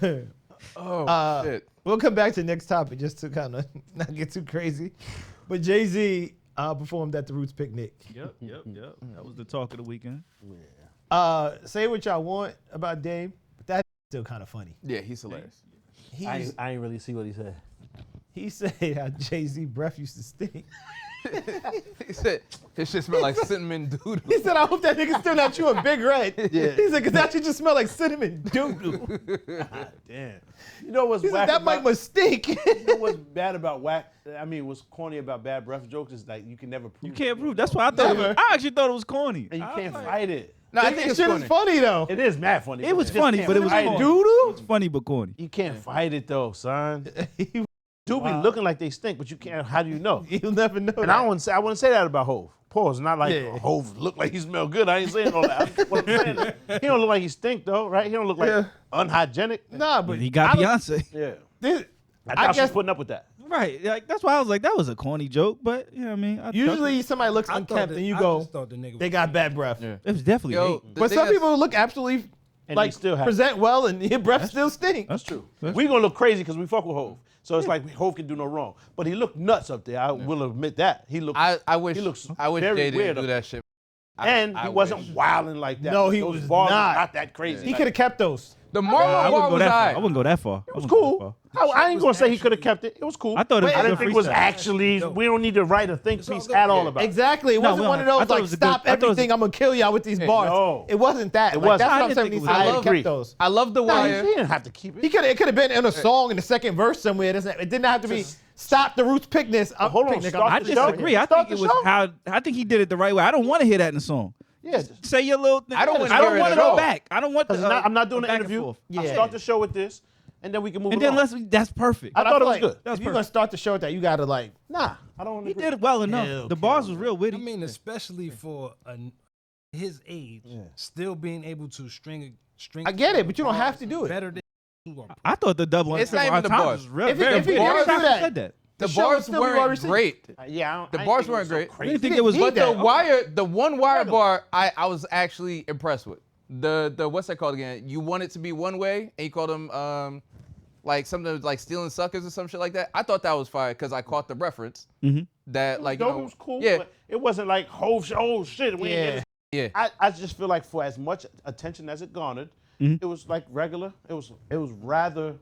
Man. Shit. We'll come back to the next topic just to kind of not get too crazy. But Jay-Z performed at the Roots picnic. Yep. That was the talk of the weekend. Say what y'all want about Dame, but that's still kind of funny. Yeah, he's hilarious. I ain't really see what he said. He said how Jay-Z breath used to stink. He said his shit smelled like cinnamon doodle. He said, I hope that nigga still not chewing Big Red. Yeah. He said, because that shit just smell like cinnamon doo-doo. Damn. You know what's He said, whack that mic must stink. You know what's bad about what's corny about bad breath jokes is like you can never prove You can't prove. That's why I thought. I actually thought it was corny. And you can't fight it. No, I think it's shit funny. is funny though. It is mad funny. It was You just funny, can't but it was fight corny. Doo-doo? It's funny but corny. You can't fight it though, son. Do be looking like they stink, but you can't. How do you know? You'll never know. And I wouldn't say that about Hov. Pause. Not like Hov look like he smell good. I ain't saying all that. What I'm saying is, he don't look like he stink though, right? He don't look like unhygienic. Nah, but But he got Beyonce. Yeah. I thought she's putting up with that. Right. Like that's why I was like, that was a corny joke, but you know what I mean? Usually somebody looks unkempt and you go, they got bad breath. Yeah. It was definitely hate. But some people look absolutely And like they still have present well and your breath still stinks. That's true. We gonna look crazy because we fuck with Hov. So it's like Hov can do no wrong. But he looked nuts up there. I will admit that. He looked. I wish he looks Jay very didn't weird do up that shit. And I he wasn't wish. wilding like that. No, he Those was bars not. that crazy. He could have kept those. The I Marlon wouldn't bar go was that far. I alright. wouldn't go that far. It was cool. I ain't gonna say he could have kept it. It was cool. I thought it was I a didn't good think it was freestyle. actually. We don't need to write a think piece at all about it. Exactly. It No, wasn't we one of don't- I those thought it like was a good- stop I thought it was everything. I'm gonna kill y'all with these bars. no. It wasn't that. It Like, wasn't. that's I what I'm didn't saying. think it He was should that. have I agree. kept those. I love the Nah, he wire. didn't have to keep it. It could have been in a song in the second verse somewhere. It didn't have to be stop the Roots picnic. Hold on, Picnic. start I the show. disagree. I Start think the it was show. how I think he did it the right way. I don't want to hear that in the song. Yeah. Say your little thing. I don't wanna I hear don't it want at to go all. back. I don't want the, I'm not doing the an back and interview. forth. I'll Yeah. start the show with this, and then we can move And it then on. that's perfect. I thought it was like, good. That was if you're gonna start the show with that, you gotta like. Nah, I don't. He agree. did it well enough. Yeah, The bars was real witty. I mean, especially for his age, still being able to string. I get it, but you don't have to do it. Better than I thought the double It's not triple even the entendre bars. was real. If he- very if he good. didn't Every do time that- he said that. The show would bars still be well weren't received. great. Yeah, The I bars didn't think it weren't was so great. crazy. I didn't think He it was. didn't But need the that. wire, the one wire bar, I was actually impressed with. The what's that called again? You want it to be one way, and you called them like something like stealing suckers or some shit like that. I thought that was fire because I caught the reference. That like Dope, you know, it was cool. yeah, But it wasn't like oh shit. We ain't get yeah. it. I just feel like for as much attention as it garnered, it was like regular. It was rather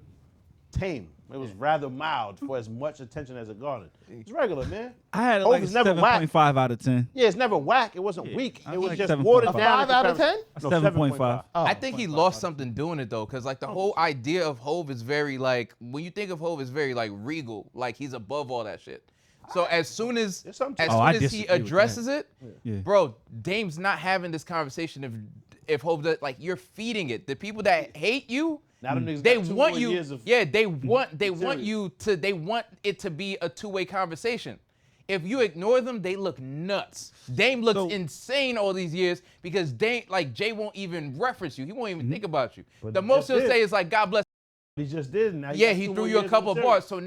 tame. It was rather mild for as much attention as it garnered. It's regular, man. I had it Hov like a is never whack. 7.5 out of 10. Yeah, it's never whack. It wasn't weak. I It was like just 7.5. watered A down. 5 out of 10? No, 7.5. I think he lost something doing it though, because like the whole idea of Hov is very like when you think of Hov, it's very like regal, like he's above all that shit. So as soon as There's something to as it. soon I as he disagree with addresses it, Yeah. bro, Dame's not having this conversation if Hov does, like you're feeding it. The people that hate you, Now them niggas they got 2 want more you. years of- Yeah, they want Serious. you to. They want it to be a two-way conversation. If you ignore them, they look nuts. Dame looks insane all these years because Dame, like Jay, won't even reference you. He won't even think about you. But The he most just he'll did. say is like, "God bless." He just did. Now Yeah, got he 2 threw more you a years couple of of material. bars. So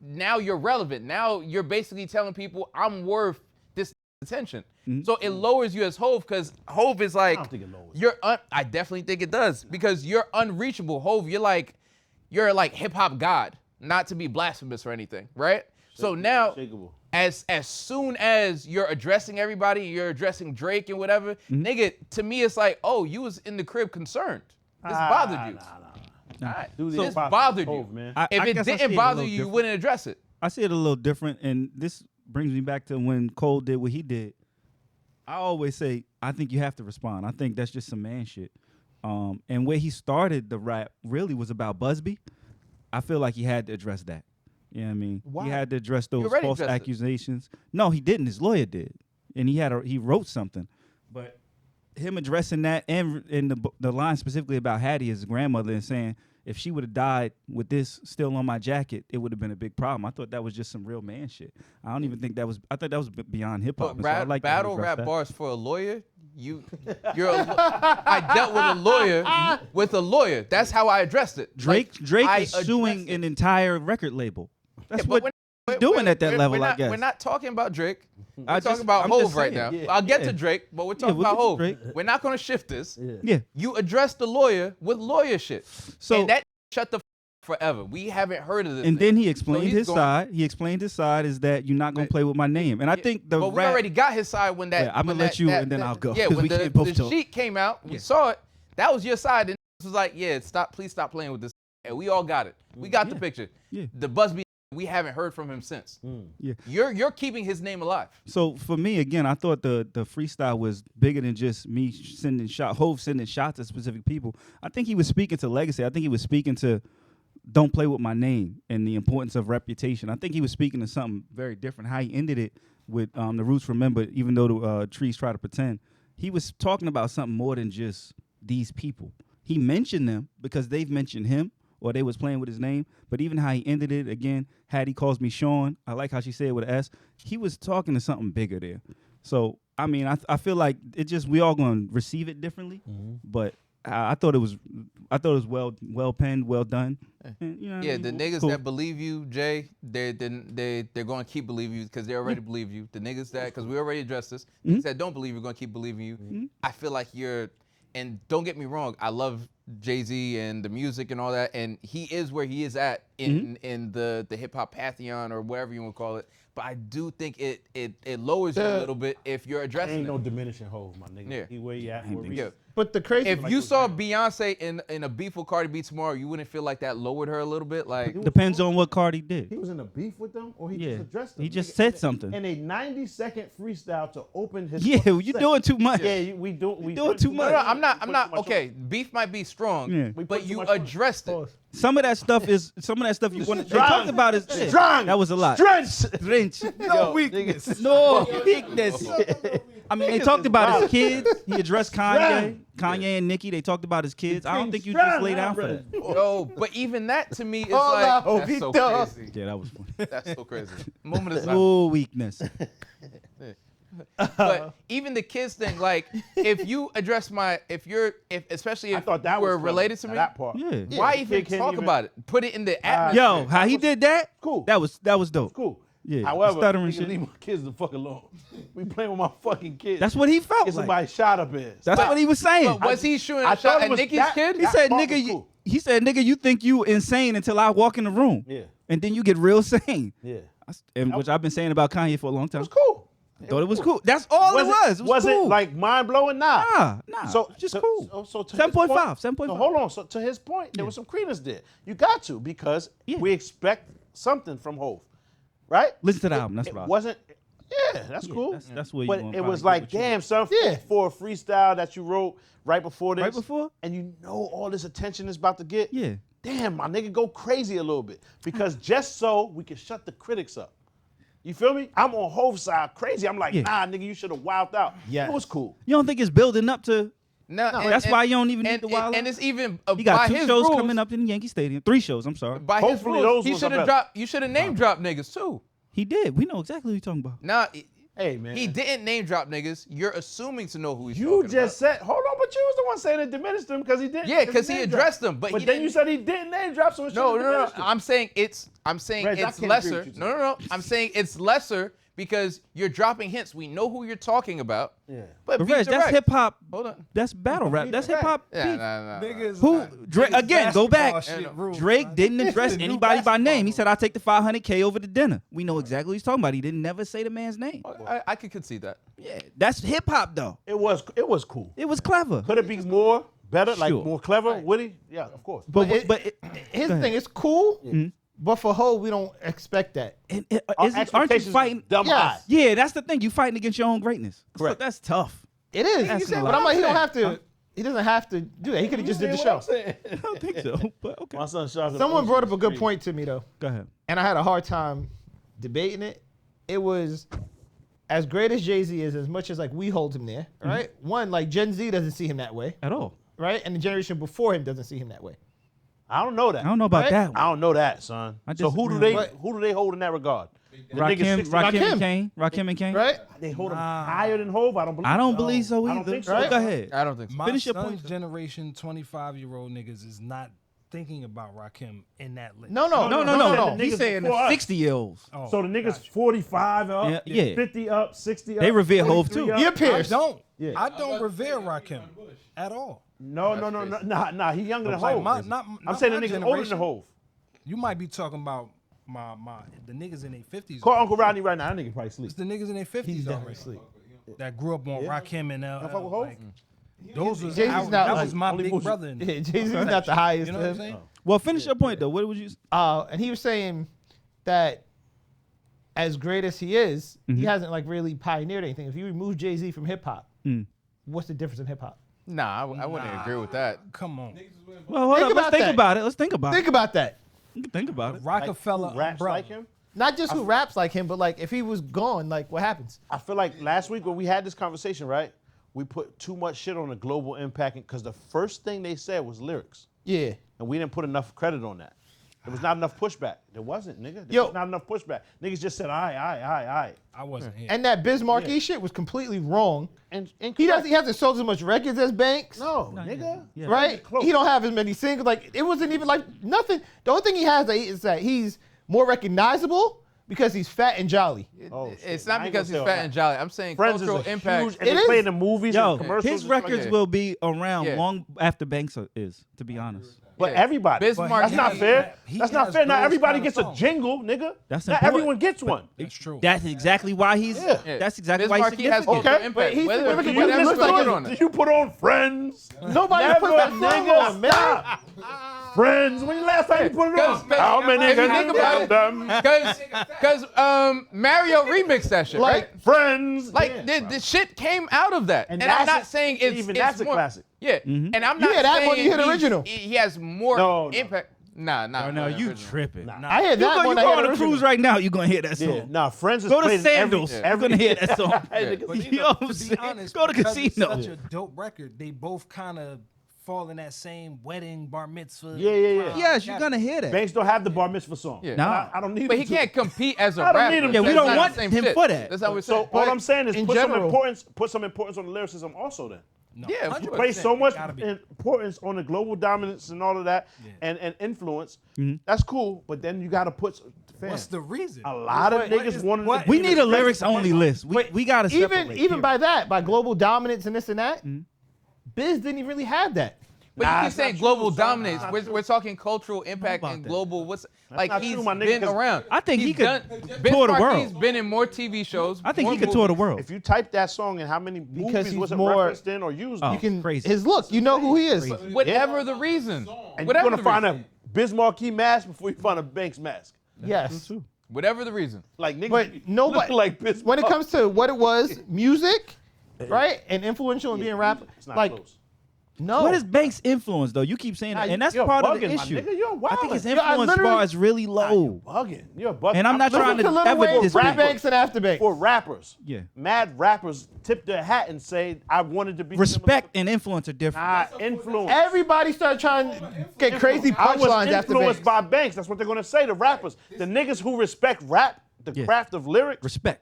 now you're relevant. Now you're basically telling people I'm worth this attention. So it lowers you as Hov because Hov is like, I don't think it lowers. I definitely think it does because you're unreachable. Hov, you're like hip hop god, not to be blasphemous or anything, right? So now, Unshakable. as soon as you're addressing everybody, you're addressing Drake and whatever, nigga, to me it's like, oh, you was in the crib concerned. This bothered you. All right. Do the This hip-hop bothered Hov, you. man. If it guess I see didn't a bother little you, you different. wouldn't address it. I see it a little different, and this brings me back to when Cole did what he did. I always say, I think you have to respond. I think that's just some man shit. And where he started the rap really was about Busby. I feel like he had to address that. You know what I mean? Why? He had to address those already false addressed it. accusations. No, he didn't. His lawyer did, and he wrote something. But him addressing that and the line specifically about Hattie, his grandmother, and saying if she would have died with this still on my jacket, it would have been a big problem. I thought that was just some real man shit. I don't even think that was. I thought that was beyond hip hop. But So I like that he battle addressed rap that. bars for a lawyer, I dealt with a lawyer. That's how I addressed it. Drake I is suing addressed it. an entire record label. That's Yeah, what but he's doing at that we're level, not, I guess. We're not talking about Drake. We're I talking just- about I'm Hov just right saying, now. I'll get yeah. to Drake, but we're talking we'll about get to Hov. Drake. We're not going to shift this. Yeah. You address the lawyer with lawyer shit. So and that shut the forever. We haven't heard of this. And nigga. then he So explained he's his going- side. He explained his side is that you're not gonna play with my name. And I think the but we rap, already got his side when that. Yeah, I'm when gonna let that- you, that- and then that- I'll go, Yeah, 'cause when we the can't both talk. sheet came out, we Yeah. saw it. That was your side, and it was like, yeah, please stop playing with this. And we all got it. We got the picture. Yeah. The Busby, we haven't heard from him since. Yeah. You're keeping his name alive. So for me, again, I thought the freestyle was bigger than just me sending Hov sending shots at specific people. I think he was speaking to legacy. I think he was speaking to don't play with my name and the importance of reputation. I think he was speaking to something very different. How he ended it with the Roots Remember, even though the trees try to pretend. He was talking about something more than just these people. He mentioned them because they've mentioned him or they was playing with his name. But even how he ended it, again, Hattie calls me Sean. I like how she said it with an S. He was talking to something bigger there. So, I mean, I feel like it just, we all going to receive it differently. But I thought it was well penned, well done. And, you know what I Yeah, mean? the niggas Cool. that believe you, Jay, they're going to keep believing you because they already believe you. The niggas that, because we already addressed this, niggas that don't believe you're going to keep believing you. I feel like you're, and don't get me wrong, I love Jay-Z and the music and all that, and he is where he is at in the hip hop pantheon or whatever you want to call it. But I do think it lowers you a little bit if you're addressing Ain't it. no diminishing Hov, my nigga. Yeah. He where he at for a reason. Yeah. But the crazy, If you saw Beyonce in a beef with Cardi B tomorrow, you wouldn't feel like that lowered her a little bit? Like, Depends on what Cardi did. He was in a beef with them, or he Yeah. just addressed them. He just Nigga, said in a- something. In a 90-second freestyle to open his. Yeah, fucking you set. doing too much. Yeah, we do. We doing too much. no, I'm not. We put too much Okay, on. beef might be strong, Yeah. We put but too you much on it. addressed it. Some of that stuff you want to. They Strong. talked about his. Yeah, Strong. that was a lot. Strength. Drench. No weakness. No weakness. I mean, they talked about his kids. He addressed Kanye, and Nicki. They talked about his kids. I don't think you just lay down for that. Yo, but even that to me is Hola, like that's so Jovito. crazy. Yeah, that was funny. That's so crazy. Moment of silence. No weakness. But even the kids thing, like if you address especially I if thought that you was were clever, related to me, That part. Yeah. why the even kid can't talk even- about it? Put it in the atmosphere. Yo, how he did that? Cool. That was dope. Cool. Yeah, However, stuttering nigga, shit. leave my kids the fuck alone. We playing with my fucking kids. That's what he felt Get like. somebody shot up in. That's what he was saying. But was he shooting I a shot thought it at was Nicki's that- kid? He said, part "Nigga, was cool. he said, nigga, you think you insane until I walk in the room, Yeah. and then you get real sane." Yeah. And which I've been saying about Kanye for a long It time. was cool. Thought it was cool. That's all it was. It was cool. it like mind blowing? Nah. Nah, So just so- cool. So to 7.5, his point- 7.5. So hold on. So to his point, there was some credence there. You got to because Yeah. we expect something from Hov, right? Listen to the album. That's It right. wasn't. Yeah, that's cool. That's where you But gonna it probably was get like, what you damn, son, Yeah. for a freestyle that you wrote right before this. Right before? And you know all this attention is about to get. Yeah. Damn, my nigga, go crazy a little bit. Because just so we can shut the critics up. You feel me? I'm on Hov's side crazy. I'm like, Yeah. nah, nigga, you should have wowed out. Yes. It was cool. You don't think it's building up to? No, that's why you don't even need the wild And it's even He got by 2 his shows rules, coming up in Yankee Stadium. 3 shows. I'm sorry. By Hopefully his rules, those he ones should are have better. dropped. You should have name dropped niggas too. He did. We know exactly what you're talking about. Nah, Hey, man. he didn't name drop niggas. You're assuming to know who he's You talking just said, hold on, but you was the one saying it diminished him because he didn't. Yeah, 'cause he name addressed dropped. them, but he then you didn't- said he didn't name drop, so it No, shouldn't no, no. diminish him. I'm saying it's Reg, I can't agree lesser. with you, No, no, no. I'm saying it's lesser because you're dropping hints. We know who you're talking about. Yeah. But But be Reg, that's direct. hip hop. Hold on. That's battle rap. That's hip hop. Yeah, beef. nah. Niggas, Who? Drake niggas again? Go back. basketball shit rules, Drake man. didn't address It's the new anybody by name. He basketball said, "I'll take the 500K over the dinner." We know exactly what he's talking about. He didn't never say the man's name. I could concede that. Yeah, that's hip hop though. It was cool. It was clever. Could it be more, better, like Sure. more clever, witty? Yeah, of course. But Here's the thing, it's cool, but for Hov, we don't expect that. Our aren't you expectations fighting? dumb Yes. high. Yeah, that's the thing. You fighting against your own greatness. Correct. So that's tough. It is. That's a But lot. I'm like, he don't have to. He doesn't have to do that. He could have just did the show. I don't think so. But okay. My son shot Someone brought up a good point to me though, Go ahead. and I had a hard time debating it. It was as great as Jay-Z is, as much as like we hold him there, right? One, like Gen Z doesn't see him that way, At all. right? And the generation before him doesn't see him that way. I don't know that. I don't know about Right? that I one. don't know that, son. I So disagree. who do they hold in that regard? The niggas Rakim, 60 Rakim, Rakim. and Kane. Rakim and Kane. Right? They hold him higher than Hov. I don't believe. I don't believe so I either. don't think so. Right? Go ahead. I don't think so. My Finish your son's point. generation, 25-year-old niggas is not thinking about Rakim in that list. No. no. He's Niggas saying before us. 60-year-olds. Oh, So the niggas gotcha. 45 up, Yeah. 50 up, 60 up. They revere Hov 43 too. up. You're I Pierce. don't. Yeah. I don't revere Rakim at all. Nah. He younger than Like Hov. my, I'm not saying my the niggas older generation. than Hov. You might be talking about the niggas in their 50s. Call Uncle Rodney right now. That nigga probably sleep. It's the niggas in their 50s He's already definitely asleep. that grew up on Rakim and fuck with Hov? like, those was Jay-Z's that not was like my only big Boosie. brother. Yeah, Jay-Z's not the highest. You know to what I'm him. saying? Well, finish your point though. What would you? And he was saying that as great as he is, he hasn't like really pioneered anything. If you remove Jay-Z from hip hop, what's the difference in hip hop? Nah, I wouldn't agree with that. Come on, Well, hold Think up. Let's about think that. about it. Let's think about Think it. about that. Think about it. Rockefeller Who raps umbrella. like him? Not just who raps like him, but like if he was gone, like what happens? I feel like last week when we had this conversation, right? We put too much shit on the global impact because the first thing they said was lyrics, Yeah. and we didn't put enough credit on that. There was not enough pushback. There wasn't, nigga. There Yo. was not enough pushback. Niggas just said, aye. I wasn't here. And that Biz Markie shit was completely wrong. And He hasn't sold as much records as Banks. No, nigga. Yeah. Right? close. He don't have as many singles. Like it wasn't even like nothing. The only thing he has is that he's more recognizable because he's fat and jolly. Oh, shit. It's I not ain't because gonna he's say all fat that. and jolly. I'm saying Friends is cultural a impact. huge, and It they is. play in the movies Yo, and commercials. his and shit like records that. will be around Yeah. long after Banks is. To be honest, But Yeah. everybody. Biz That's Markie- not fair. he That's not has fair. Not those everybody kind of gets a songs. jingle, nigga. That's not important. everyone gets one. That's true. that's exactly why he's. Yeah. Yeah. That's exactly Biz why he's Markie has significant. cultural Okay, impact. but he's Whether significant, you but put he looks like effort his- on it. Did you put on Friends? Nobody Never, put that song nigga. on, man. Stop. Friends. When the last time you put it on? How many if you can think you about count it, them? because Mario remixed that shit, Like, right? Friends. Like Yeah. the shit came out of that, And and I'm that's not saying it's even it's that's a more, classic. Yeah, and I'm You not hear that saying one, you hear the original. He has more No. impact. Nah. Oh, no, you tripping. I heard You that go, one. you I go heard on the a original. cruise right now, you're gonna hear that song. Yeah. Nah, Friends is Go to played in Sandals. every. You're gonna hear that song. Hey, Yeah. nigga, You know what I'm To saying? be honest, Go to because it's casino. such a dope record. They both kind of fall in that same wedding, bar mitzvah. Yeah. Yes, you're gonna hear that. Banks don't have the bar mitzvah song. Yeah. Nah. I don't need But him he to. can't compete as a I don't rapper. need him Yeah, we That's don't not want the same him shit. for that. That's not what we're So saying. all I'm saying is in put general- some importance on the lyricism also then. No, Yeah, of 100%. course. Place so much Gotta be. importance on the global dominance and all of that and influence. That's cool, but then you got to put. Fam, What's the reason? a lot of niggas wanted to We be need the a lyrics only list. We gotta separate. Even by that, by global dominance and this and that, Biz didn't even really have that. But Nah, you keep it's not saying true, global son. dominance. It's not We're, true. we're talking cultural impact about and that. global. Like not he's true, my nigga, been 'cause around. I think he He's could Biz tour the Markie's world. been in more TV shows. I think more he could tour the movies. world. If you type that song and how many movies he's was it more- referenced in or used, Oh. You can Crazy. his look. You know who he is. Whatever the reason. and Whatever you're gonna the find reason. a Biz Markie mask before you find a Banks mask. Yes. Whatever the reason. Like niggas, But nobody. look like Biz when it Markie. comes to what it was, music, right, and influential in being rap, it's not like close. no. What is Banks' influence though? You keep saying that, and that's You're part of bugging, the my issue. nigga, you're I think his wildin'. Yeah, I influence literally- bar is really low. Bugging. You're bugging. And I'm not trying Listen to to Lil ever Wayne, disrespect. Pre-Banks and After Banks. For rappers, Yeah. mad rappers tip their hat and say, "I wanted to be Respect and influence are different. Nah, influence. Everybody started trying to get crazy I was punchlines after influenced Banks. by Banks. That's what they're gonna say. The rappers, the niggas who respect rap, the Yeah. craft of lyrics. Respect.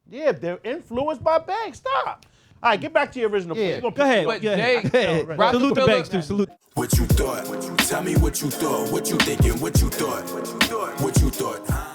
Yeah, they're influenced by Banks. Stop. All right, get back to your original point. Yeah. You're gonna Go ahead. But Go Jay- ahead. Go ahead. Rockefeller- Salute to Banks too. Salute. What you thought? Tell me what you thought. What you thinking? What you thought? What you thought?